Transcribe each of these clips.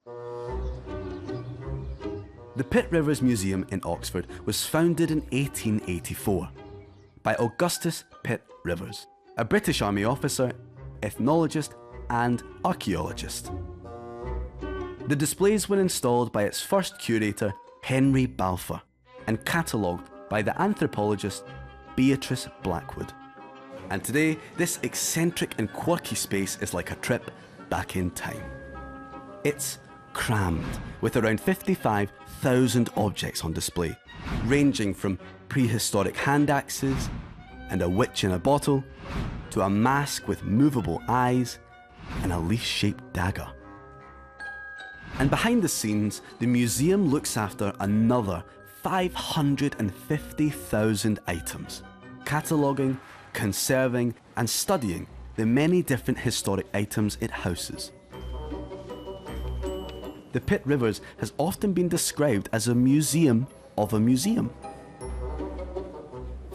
The Pitt Rivers Museum in Oxford was founded in 1884 by Augustus Pitt Rivers, a British Army officer, ethnologist and archaeologist. The displays were installed by its first curator, Henry Balfour, and catalogued by the anthropologist Beatrice Blackwood. And today, this eccentric and quirky space is like a trip back in time. It's crammed with around 55,000 objects on display, ranging from prehistoric hand axes and a witch in a bottle to a mask with movable eyes and a leaf-shaped dagger. And behind the scenes, the museum looks after another 550,000 items, cataloguing, conserving and studying the many different historic items it houses. The Pitt Rivers has often been described as a museum of a museum,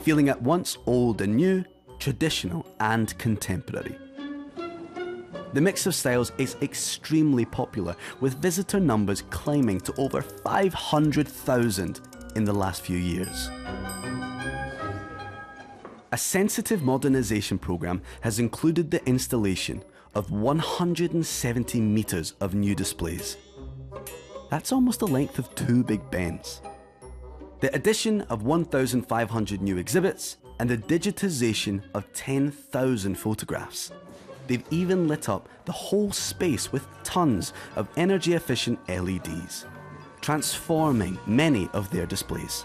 feeling at once old and new, traditional and contemporary. The mix of styles is extremely popular, with visitor numbers climbing to over 500,000 in the last few years. A sensitive modernisation programme has included the installation of 170 metres of new displays. That's almost the length of 2 Big Bens. The addition of 1,500 new exhibits and the digitisation of 10,000 photographs. They've even lit up the whole space with tons of energy-efficient LEDs, transforming many of their displays.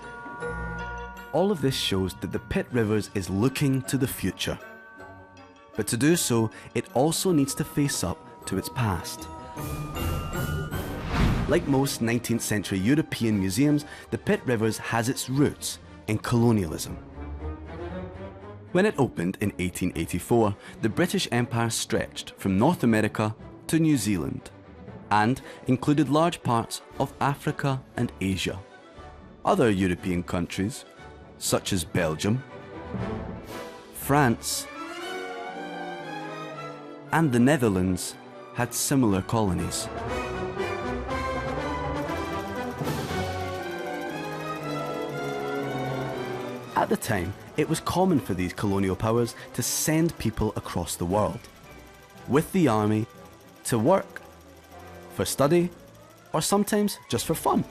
All of this shows that the Pitt Rivers is looking to the future. But to do so, it also needs to face up to its past. Like most 19th century European museums, the Pitt Rivers has its roots in colonialism. When it opened in 1884, the British Empire stretched from North America to New Zealand and included large parts of Africa and Asia. Other European countries, such as Belgium, France, and the Netherlands, had similar colonies. At the time, it was common for these colonial powers to send people across the world, with the army, to work, for study, or sometimes just for fun.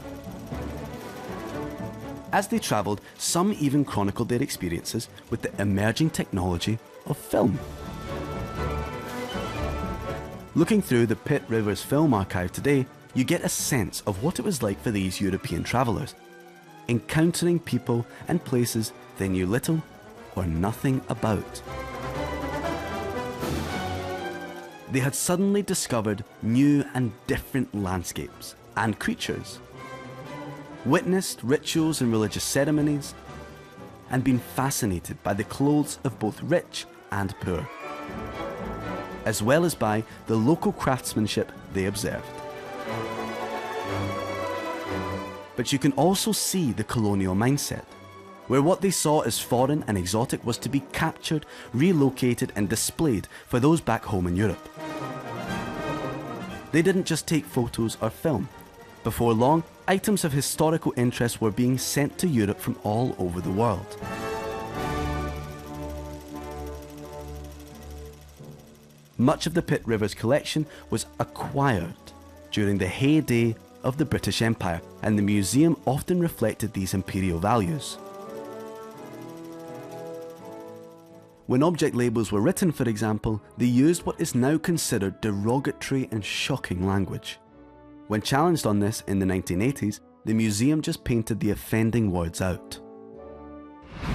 As they travelled, some even chronicled their experiences with the emerging technology of film. Looking through the Pitt Rivers Film Archive today, you get a sense of what it was like for these European travellers, encountering people and places they knew little or nothing about. They had suddenly discovered new and different landscapes and creatures, witnessed rituals and religious ceremonies, and been fascinated by the clothes of both rich and poor, as well as by the local craftsmanship they observed. But you can also see the colonial mindset, where what they saw as foreign and exotic was to be captured, relocated and displayed for those back home in Europe. They didn't just take photos or film. Before long, items of historical interest were being sent to Europe from all over the world. Much of the Pitt Rivers collection was acquired during the heyday of the British Empire, and the museum often reflected these imperial values. When object labels were written, for example, they used what is now considered derogatory and shocking language. When challenged on this in the 1980s, the museum just painted the offending words out.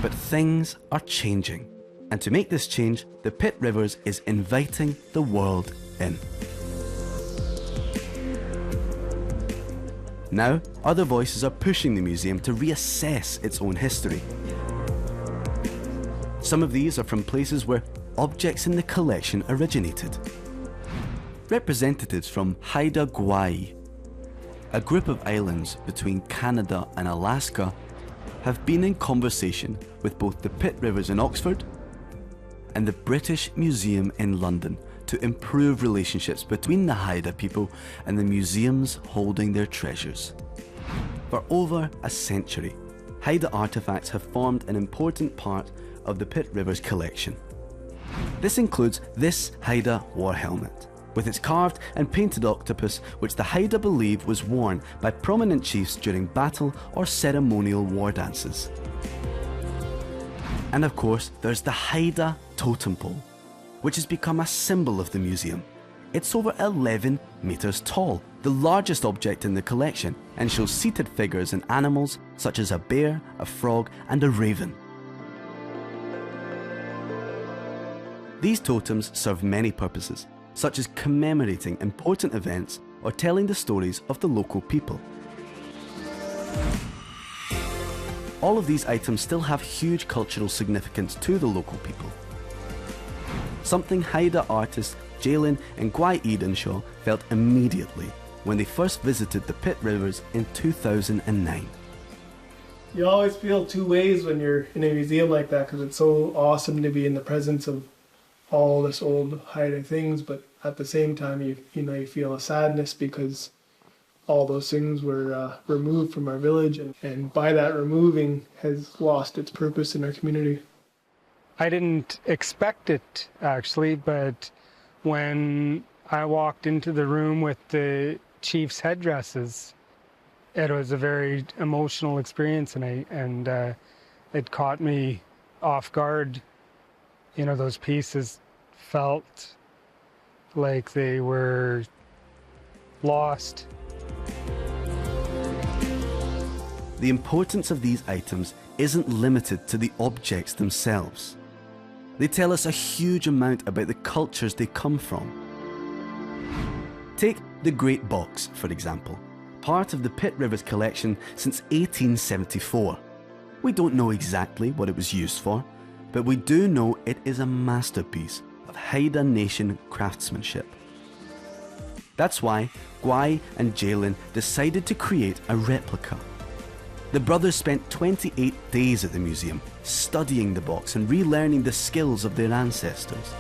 But things are changing, and to make this change, the Pitt Rivers is inviting the world in. Now, other voices are pushing the museum to reassess its own history. Some of these are from places where objects in the collection originated. Representatives from Haida Gwaii, a group of islands between Canada and Alaska, have been in conversation with both the Pitt Rivers in Oxford and the British Museum in London to improve relationships between the Haida people and the museums holding their treasures. For over a century, Haida artifacts have formed an important part of the Pitt Rivers collection. This includes this Haida war helmet, with its carved and painted octopus, which the Haida believe was worn by prominent chiefs during battle or ceremonial war dances. And of course, there's the Haida totem pole, which has become a symbol of the museum. It's over 11 meters tall, the largest object in the collection, and shows seated figures and animals such as a bear, a frog, and a raven. These totems serve many purposes, such as commemorating important events or telling the stories of the local people. All of these items still have huge cultural significance to the local people. Something Haida artists Jaylin and Gwai Edenshaw felt immediately when they first visited the Pitt Rivers in 2009. You always feel two ways when you're in a museum like that, because it's so awesome to be in the presence of all this old Haida things, but at the same time you feel a sadness because all those things were removed from our village, and by that removing has lost its purpose in our community. I didn't expect it actually, but when I walked into the room with the chief's headdresses, it was a very emotional experience, and it caught me off guard. You know, those pieces felt like they were lost. The importance of these items isn't limited to the objects themselves. They tell us a huge amount about the cultures they come from. Take the Great Box, for example, part of the Pitt Rivers collection since 1874. We don't know exactly what it was used for, but we do know it is a masterpiece of Haida Nation craftsmanship. That's why Gwai and Jaylin decided to create a replica. The brothers spent 28 days at the museum, studying the box and relearning the skills of their ancestors.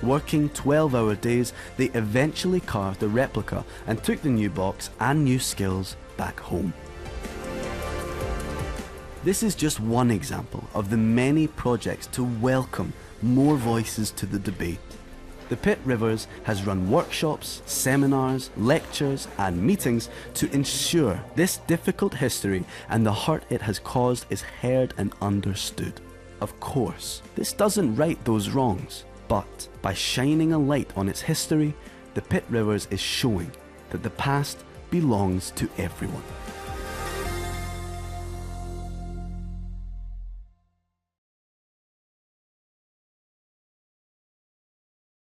Working 12-hour days, they eventually carved a replica and took the new box and new skills back home. This is just one example of the many projects to welcome more voices to the debate. The Pitt Rivers has run workshops, seminars, lectures and meetings to ensure this difficult history and the hurt it has caused is heard and understood. Of course, this doesn't right those wrongs, but by shining a light on its history, the Pitt Rivers is showing that the past belongs to everyone.